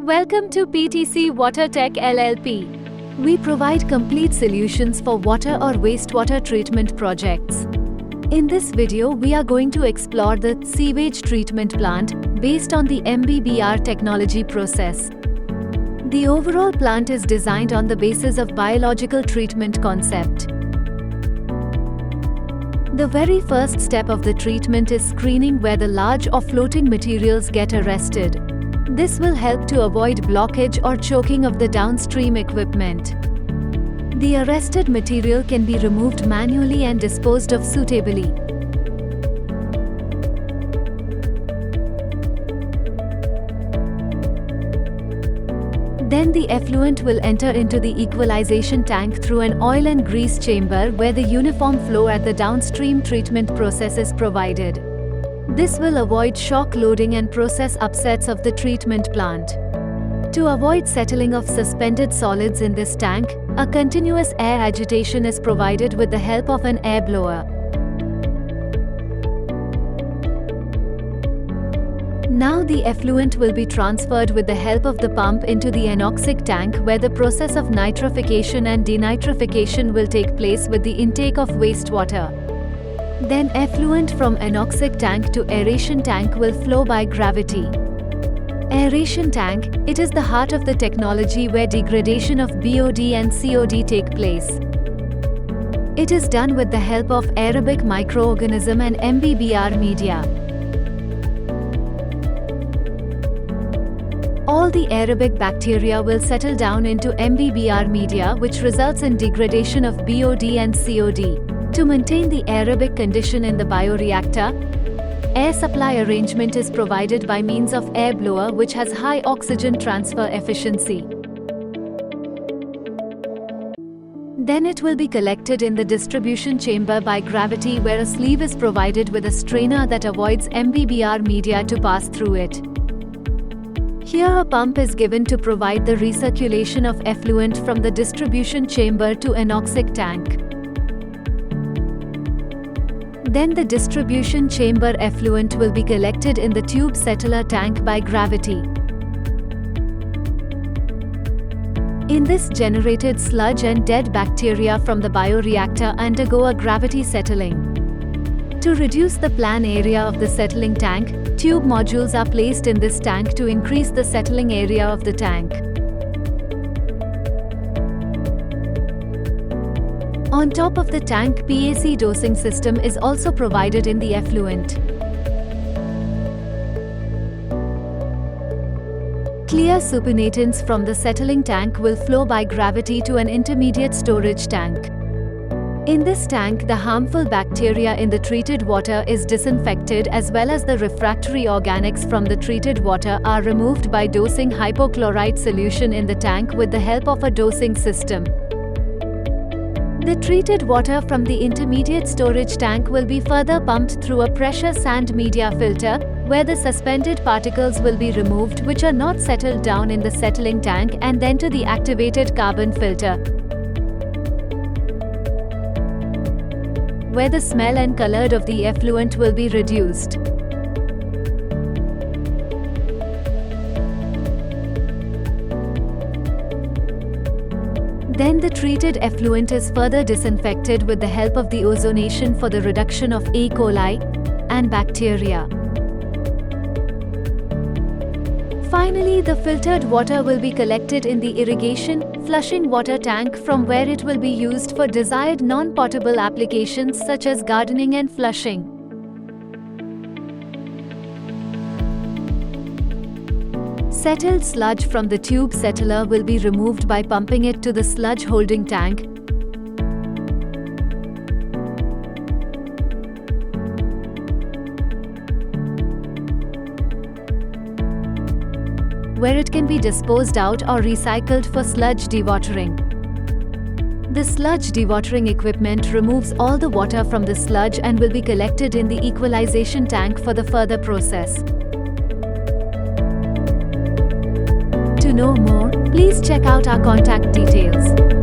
Welcome to PTC WaterTech LLP. We provide complete solutions for water or wastewater treatment projects. In this video, we are going to explore the sewage treatment plant based on the MBBR technology process. The overall plant is designed on the basis of biological treatment concept. The very first step of the treatment is screening where the large or floating materials get arrested. This will help to avoid blockage or choking of the downstream equipment. The arrested material can be removed manually and disposed of suitably. Then the effluent will enter into the equalization tank through an oil and grease chamber where the uniform flow at the downstream treatment process is provided. This will avoid shock loading and process upsets of the treatment plant. To avoid settling of suspended solids in this tank, a continuous air agitation is provided with the help of an air blower. Now the effluent will be transferred with the help of the pump into the anoxic tank where the process of nitrification and denitrification will take place with the intake of wastewater. Then effluent from anoxic tank to aeration tank will flow by gravity. Aeration tank, it is the heart of the technology where degradation of BOD and COD take place. It is done with the help of aerobic microorganism and MBBR media. All the aerobic bacteria will settle down into MBBR media, which results in degradation of BOD and COD. To maintain the aerobic condition in the bioreactor, air supply arrangement is provided by means of air blower which has high oxygen transfer efficiency. Then it will be collected in the distribution chamber by gravity where a sleeve is provided with a strainer that avoids MBBR media to pass through it. Here a pump is given to provide the recirculation of effluent from the distribution chamber to anoxic tank. Then the distribution chamber effluent will be collected in the tube settler tank by gravity. In this generated sludge and dead bacteria from the bioreactor undergo a gravity settling. To reduce the plan area of the settling tank, tube modules are placed in this tank to increase the settling area of the tank. On top of the tank, PAC dosing system is also provided in the effluent. Clear supernatant from the settling tank will flow by gravity to an intermediate storage tank. In this tank, the harmful bacteria in the treated water is disinfected as well as the refractory organics from the treated water are removed by dosing hypochlorite solution in the tank with the help of a dosing system. The treated water from the intermediate storage tank will be further pumped through a pressure sand media filter, where the suspended particles will be removed which are not settled down in the settling tank, and then to the activated carbon filter, where the smell and color of the effluent will be reduced. Then the treated effluent is further disinfected with the help of the ozonation for the reduction of E. coli and bacteria. Finally, the filtered water will be collected in the irrigation, flushing water tank from where it will be used for desired non-potable applications such as gardening and flushing. Settled sludge from the tube settler will be removed by pumping it to the sludge holding tank, where it can be disposed out or recycled for sludge dewatering. The sludge dewatering equipment removes all the water from the sludge and will be collected in the equalization tank for the further process. To know more, please check out our contact details.